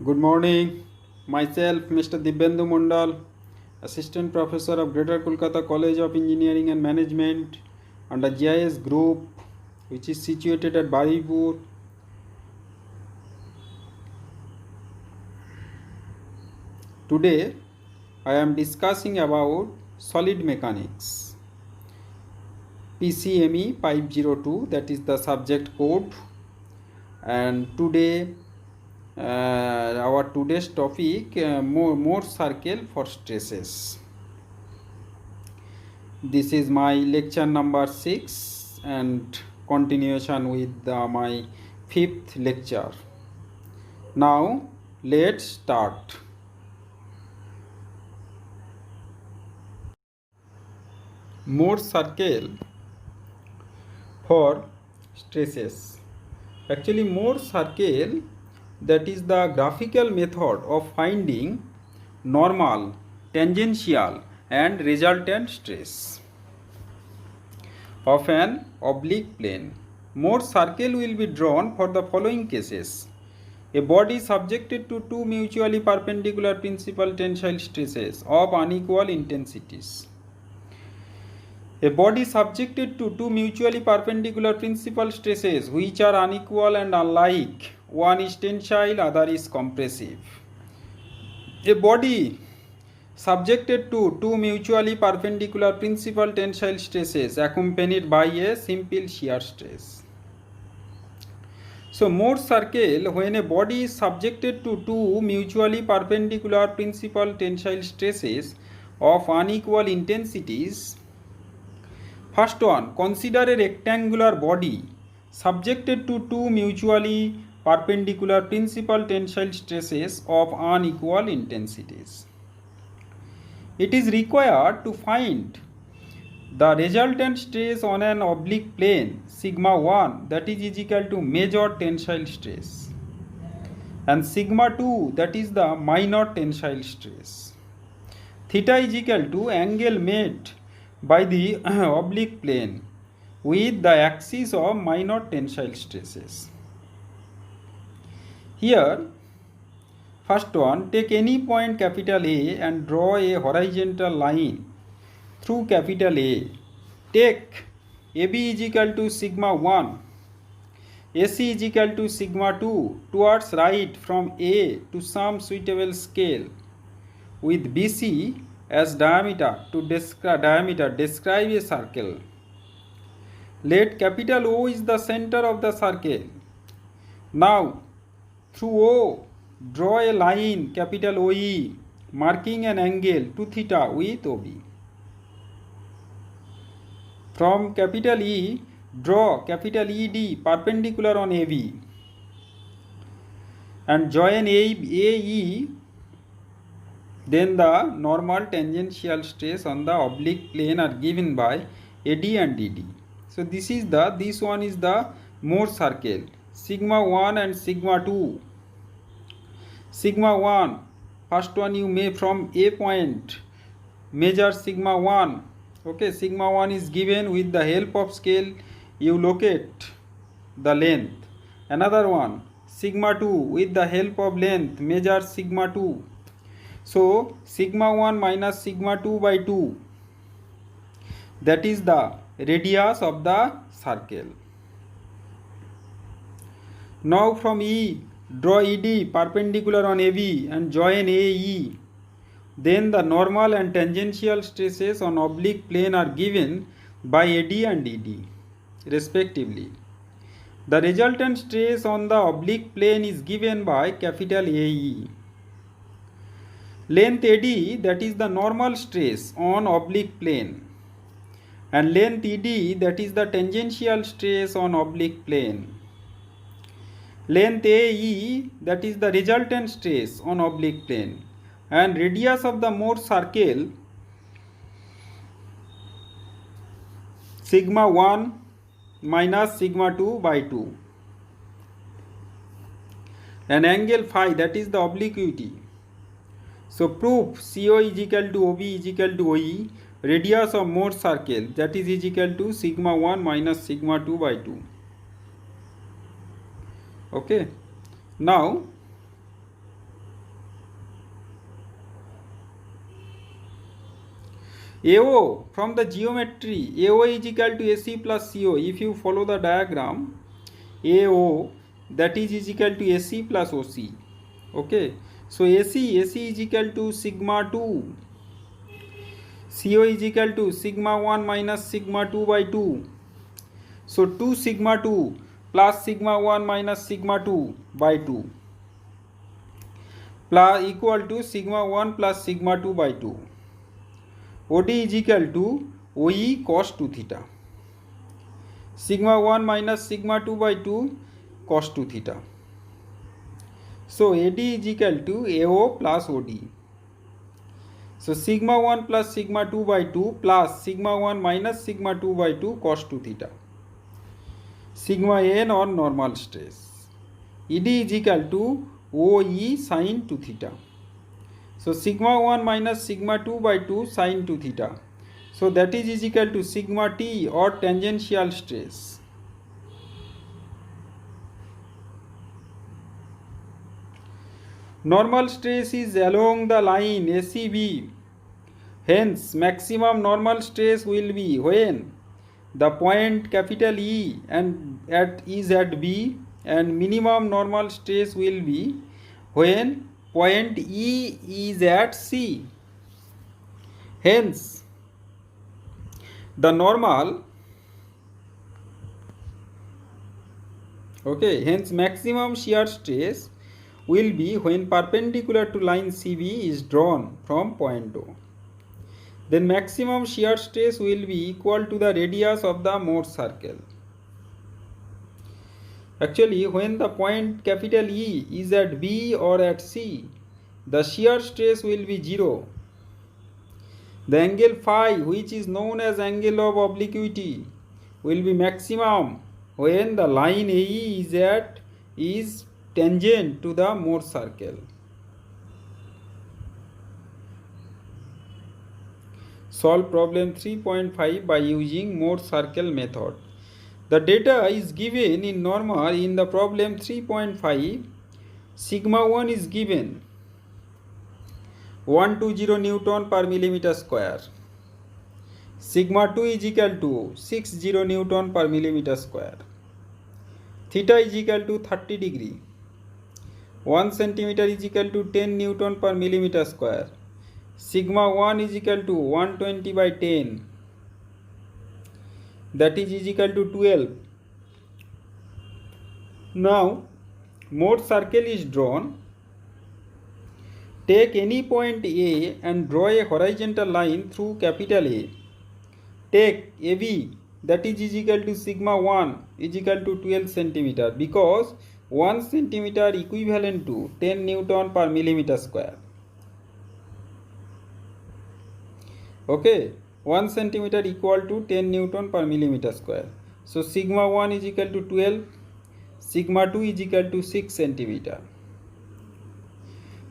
Good morning. Myself, Mr. Dibyendu Mondal, Assistant Professor of Greater Kolkata College of Engineering and Management under GIS Group, which is situated at Baripur. Today, I am discussing about solid mechanics. PCME 502, that is the subject code. And today, our today's topic, Morse circle for stresses. This is my lecture number 6 and continuation with my 5th lecture. Now let's start. Morse circle for stresses. Actually, Morse circle, that is the graphical method of finding normal, tangential and resultant stress of an oblique plane. Morse circle will be drawn for the following cases. A body subjected to two mutually perpendicular principal tensile stresses of unequal intensities. A body subjected to two mutually perpendicular principal stresses which are unequal and unlike. One is tensile, other is compressive. A body subjected to two mutually perpendicular principal tensile stresses accompanied by a simple shear stress. So, Morse circle, when a body is subjected to two mutually perpendicular principal tensile stresses of unequal intensities. First one, consider a rectangular body subjected to two mutually perpendicular principal tensile stresses of unequal intensities. It is required to find the resultant stress on an oblique plane sigma 1, that is equal to major tensile stress, and sigma 2, that is the minor tensile stress. Theta is equal to angle made by the oblique plane with the axis of minor tensile stresses. Here, first one, take any point capital A and draw a horizontal line through capital A. Take AB is equal to sigma 1, AC is equal to sigma 2 towards right from A to some suitable scale with BC as diameter to describe a circle. Let capital O is the center of the circle. Now through O draw a line capital OE marking an angle to theta with OB. From capital E draw capital ED perpendicular on AB and join AE. Then the normal tangential stress on the oblique plane are given by AD and DD. So this one is the Morse circle, sigma 1 and sigma 2. Sigma 1, first one you may from A point measure sigma 1. Okay, sigma 1 is given. With the help of scale you locate the length. Another one, sigma 2, with the help of length measure sigma 2. So sigma 1 minus sigma 2 by 2, that is the radius of the circle. Now from E draw ED perpendicular on AB and join AE. Then the normal and tangential stresses on oblique plane are given by AD and ED respectively. The resultant stress on the oblique plane is given by capital AE. Length AD, that is the normal stress on oblique plane, and length ED, that is the tangential stress on oblique plane. Length AE, that is the resultant stress on oblique plane, and radius of the Morse circle sigma 1 minus sigma 2 by 2, and angle phi, that is the obliquity. So proof CO is equal to OB is equal to OE, radius of Morse circle, that is equal to sigma 1 minus sigma 2 by 2. Okay. Now AO, from the geometry, AO is equal to AC plus CO. If you follow the diagram, AO that is equal to AC plus OC. Okay, so AC is equal to sigma 2, CO is equal to sigma 1 minus sigma 2 by 2. So 2 sigma 2 plus sigma 1 minus sigma 2 by 2 plus equal to sigma 1 plus sigma 2 by 2. OD is equal to OE cos 2 theta. Sigma 1 minus sigma 2 by 2 cos 2 theta. So AD is equal to AO plus OD. So sigma 1 plus sigma 2 by 2 plus sigma 1 minus sigma 2 by 2 cos 2 theta. Sigma n or normal stress. ED is equal to OE sin 2 theta. So sigma 1 minus sigma 2 by 2 sin 2 theta. So that is equal to sigma t or tangential stress. Normal stress is along the line ACB. Hence maximum normal stress will be when the point capital E and is at B, and minimum normal stress will be when point E is at C. Hence the normal, hence maximum shear stress will be when perpendicular to line CB is drawn from point O. Then maximum shear stress will be equal to the radius of the Morse circle. Actually, when the point capital E is at B or at C, the shear stress will be 0. The angle phi, which is known as angle of obliquity, will be maximum when the line AE is tangent to the Morse circle. Solve problem 3.5 by using Morse circle method. The data is given in normal in the problem 3.5. Sigma 1 is given 120 Newton per millimeter square. Sigma 2 is equal to 60 Newton per millimeter square. Theta is equal to 30 degree. 1 centimeter is equal to 10 Newton per millimeter square. Sigma 1 is equal to 120 by 10. That is equal to 12. Now, Morse circle is drawn. Take any point A and draw a horizontal line through capital A. Take AB, that is equal to sigma 1 is equal to 12 centimeter, because 1 centimeter equivalent to 10 Newton per millimeter square. Okay, 1 centimeter equal to 10 Newton per millimeter square. So sigma 1 is equal to 12, sigma 2 is equal to 6 centimeter.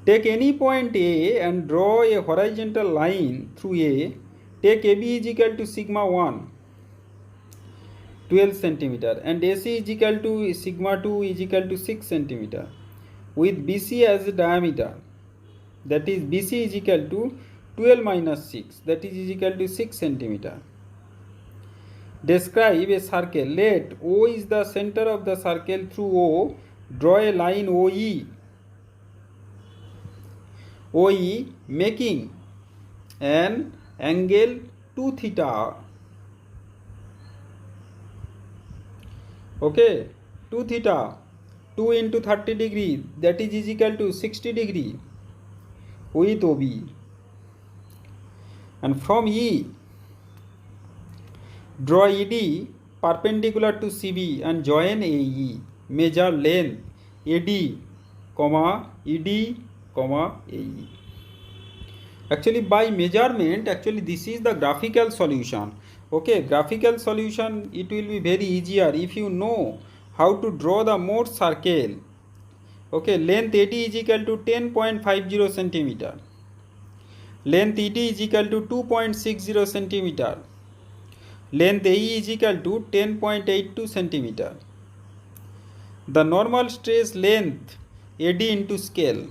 Take any point A and draw a horizontal line through A. Take AB is equal to sigma 1, 12 centimeter, and AC is equal to sigma 2 is equal to 6 centimeter, with BC as a diameter. That is, BC is equal to 12 minus 6, that is equal to 6 centimeter. Describe a circle. Let O is the center of the circle. Through O, draw a line OE. OE making an angle 2 theta. Okay, 2 theta, 2 into 30 degree, that is equal to 60 degree with OB. And from E, draw ED perpendicular to CB and join AE. Measure length AD, ED, AE. Actually, by measurement, this is the graphical solution. Okay, graphical solution, it will be very easier if you know how to draw the Morse circle. Okay, length AD is equal to 10.50 centimeter. Length ED is equal to 2.60 centimeter. Length AE is equal to 10.82 centimeter. The normal stress length AD into scale.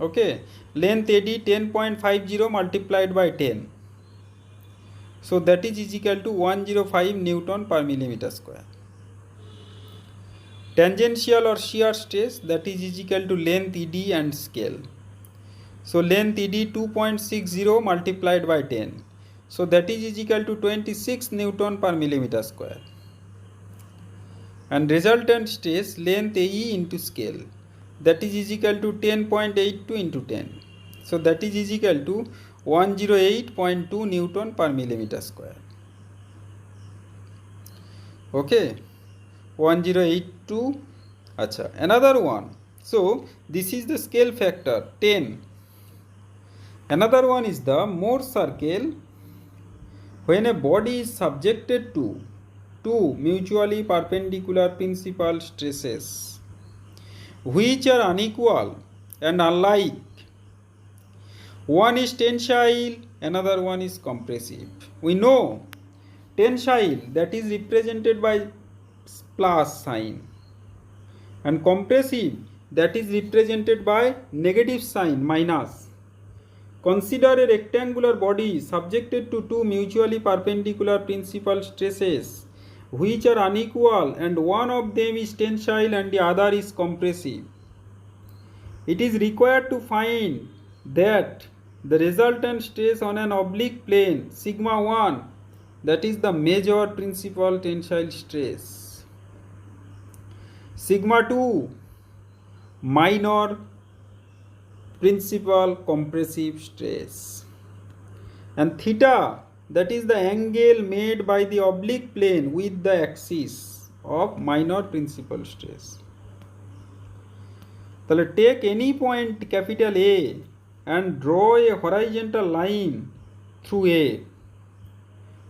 Okay, length AD 10.50 multiplied by 10. So that is equal to 105 Newton per millimeter square. Tangential or shear stress, that is equal to length ED and scale. So length ED 2.60 multiplied by 10. So that is equal to 26 Newton per millimeter square. And resultant stress length AE into scale, that is equal to 10.82 into 10. So that is equal to 108.2 Newton per millimeter square. Okay, 1082. Acha, another one. So this is the scale factor 10. Another one is the Morse circle. When a body is subjected to two mutually perpendicular principal stresses, which are unequal and unlike, one is tensile, another one is compressive. We know tensile, that is represented by plus sign, and compressive, that is represented by negative sign, minus. Consider a rectangular body subjected to two mutually perpendicular principal stresses which are unequal, and one of them is tensile and the other is compressive. It is required to find that the resultant stress on an oblique plane, sigma 1, that is the major principal tensile stress, sigma 2, minor principal compressive stress, and theta, that is the angle made by the oblique plane with the axis of minor principal stress. So take any point capital A and draw a horizontal line through A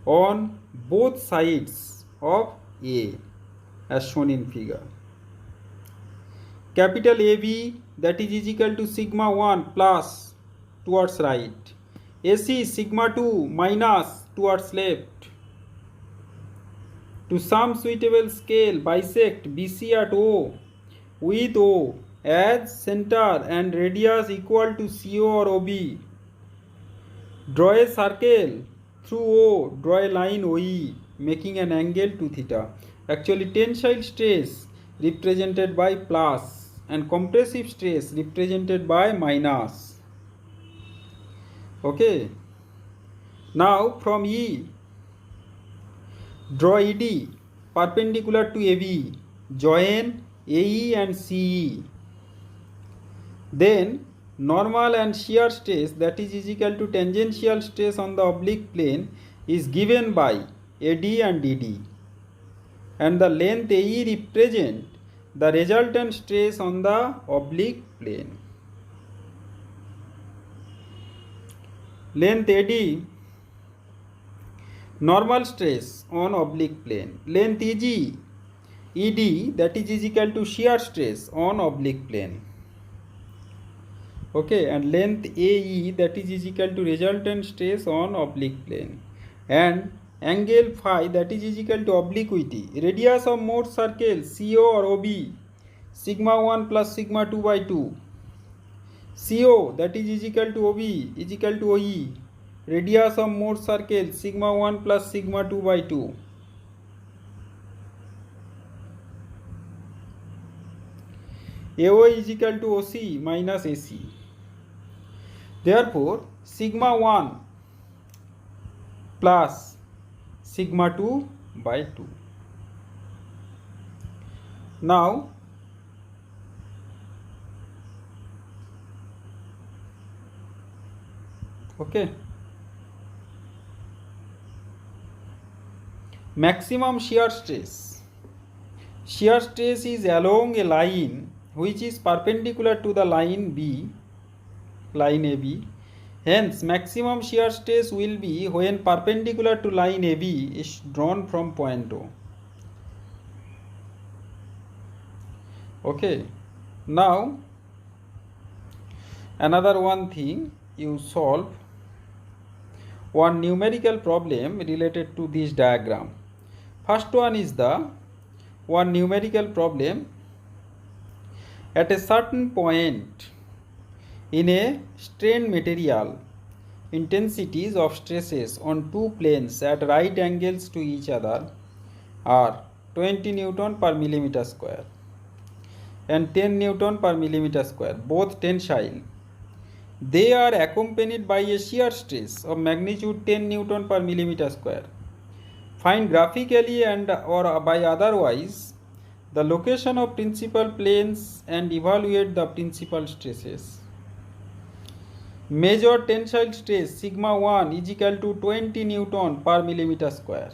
on both sides of A as shown in figure. Capital AB, that is equal to sigma 1 plus towards right, AC sigma 2 minus towards left. To some suitable scale, bisect BC at O with O as center and radius equal to CO or OB. Draw a circle through O, draw a line OE making an angle to theta. Actually tensile stress represented by plus and compressive stress represented by minus. Okay. Now from E, draw ED perpendicular to AB, join AE and CE. Then normal and shear stress, that is equal to tangential stress on the oblique plane, is given by AD and DD, and the length AE represent the resultant stress on the oblique plane. Length AD, normal stress on oblique plane. Length EG, ED, that is equal to shear stress on oblique plane. Okay, and length AE, that is equal to resultant stress on oblique plane, and angle phi, that is equal to obliquity. Radius of Morse circle CO or OB, sigma 1 plus sigma 2 by 2. CO, that is equal to OB, is equal to OE. Radius of Morse circle sigma 1 plus sigma 2 by 2. AO is equal to OC minus AC. Therefore, sigma 1 plus sigma 2 by 2. Now, okay, maximum shear stress. Shear stress is along a line which is perpendicular to the line B, line AB. Hence, maximum shear stress will be when perpendicular to line AB is drawn from point O. Okay. Now, another one thing, you solve one numerical problem related to this diagram. First one is the one numerical problem. At a certain point in a strained material, intensities of stresses on two planes at right angles to each other are 20 Newton per millimeter square and 10 Newton per millimeter square, both tensile. They are accompanied by a shear stress of magnitude 10 Newton per millimeter square. Find graphically and or by otherwise the location of principal planes and evaluate the principal stresses. Measure tensile stress sigma 1 is equal to 20 Newton per millimeter square.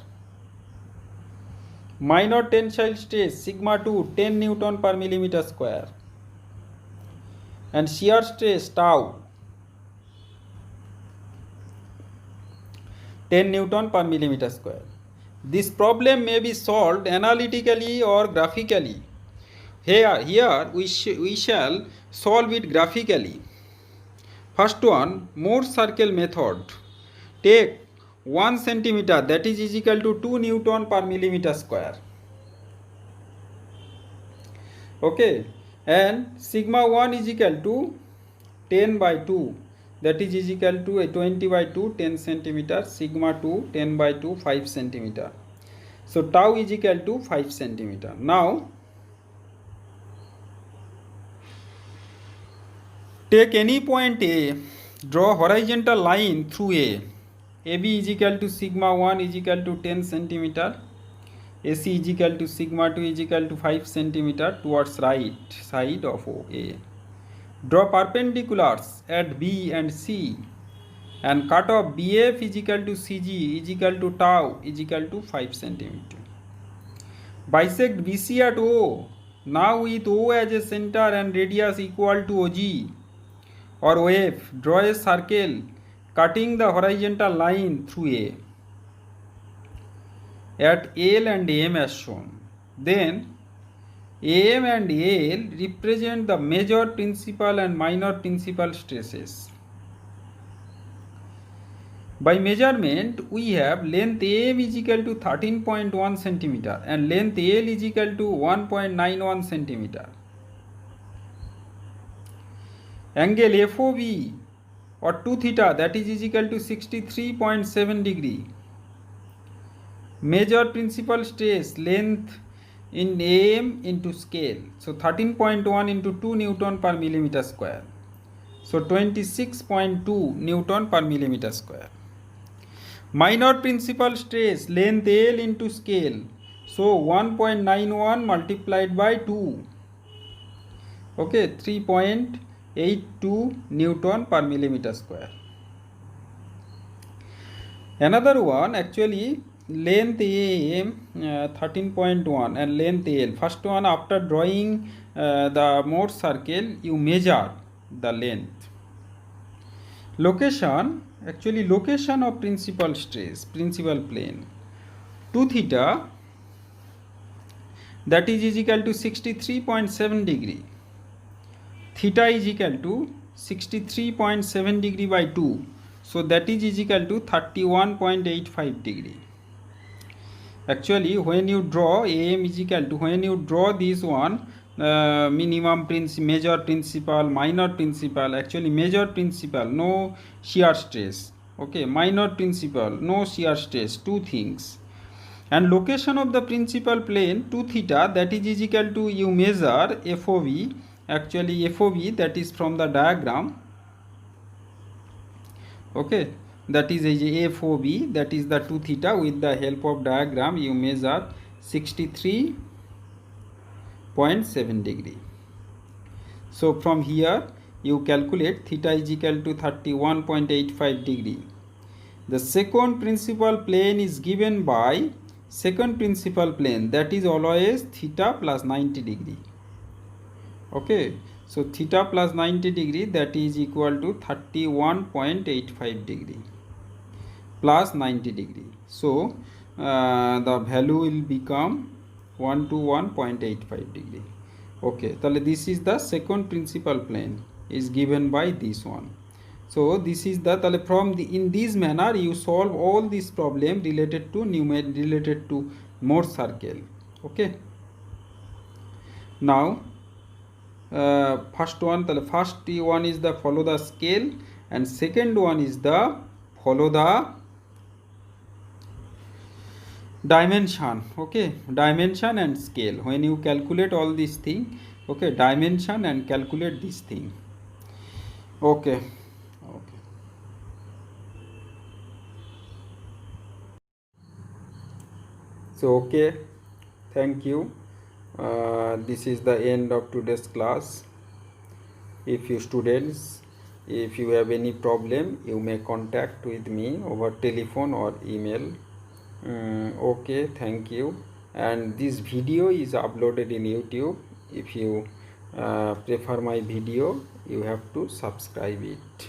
Minor tensile stress sigma 2 10 Newton per millimeter square. And shear stress tau 10 Newton per millimeter square. This problem may be solved analytically or graphically. Here we shall solve it graphically. First one, Morse circle method. Take 1 centimeter, that is equal to 2 Newton per millimeter square. Okay, and sigma 1 is equal to 10 by 2, that is equal to 20 by 2, 10 centimeter, sigma 2, 10 by 2, 5 centimeter. So tau is equal to 5 centimeter. Now, take any point A, draw horizontal line through A. AB is equal to sigma 1 is equal to 10 centimeter. AC is equal to sigma 2 is equal to 5 centimeter towards right side of A. Draw perpendiculars at B and C and cut off BF is equal to CG is equal to tau is equal to 5 centimeter. Bisect BC at O. Now with O as a center and radius equal to OG or OF, draw a circle cutting the horizontal line through A at L and M as shown. Then AM and AL represent the major principal and minor principal stresses. By measurement, we have length AM is equal to 13.1 centimeter and length AL is equal to 1.91 centimeter. Angle FOB or 2 theta, that is equal to 63.7 degree. Measure principal stress length in AM into scale. So 13.1 into 2 Newton per millimeter square. So 26.2 Newton per millimeter square. Minor principal stress length L into scale. So 1.91 multiplied by 2. Okay, 3.82 Newton per millimeter square. Another one, actually length AM 13.1 and length L. First one, after drawing the Morse circle, you measure the length. Location, actually location of principal stress, principal plane. 2 theta, that is equal to 63.7 degree. Theta is equal to 63.7 degree by 2. So that is equal to 31.85 degree. Actually, when you draw AM is equal to, when you draw this one, minimum major principal, minor principal, actually major principal, no shear stress. Okay, minor principal, no shear stress, two things. And location of the principal plane 2 theta, that is equal to, you measure FOV, actually FOV, that is from the diagram. Okay, that is a FOB, that is the 2 theta. With the help of diagram, you measure 63.7 degree. So from here you calculate theta is equal to 31.85 degree. The second principal plane is given by second principal plane, that is always theta plus 90 degree. Okay, so theta plus 90 degree, that is equal to 31.85 degree plus 90 degree. So the value will become 121.85 degree. Okay, so this is the second principal plane is given by this one. So this is the, from the, in this manner you solve all these problem related to Morse circle. Okay, now first one is the follow the scale, and second one is the follow the dimension, okay, dimension and scale. When you calculate all these thing, okay, dimension and calculate this thing, okay. Okay, so okay, thank you. This is the end of today's class. If you students, if you have any problem, you may contact with me over telephone or email. Okay, thank you. And this video is uploaded in YouTube. If you prefer my video, you have to subscribe it.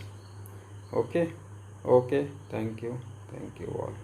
Okay, okay, thank you all.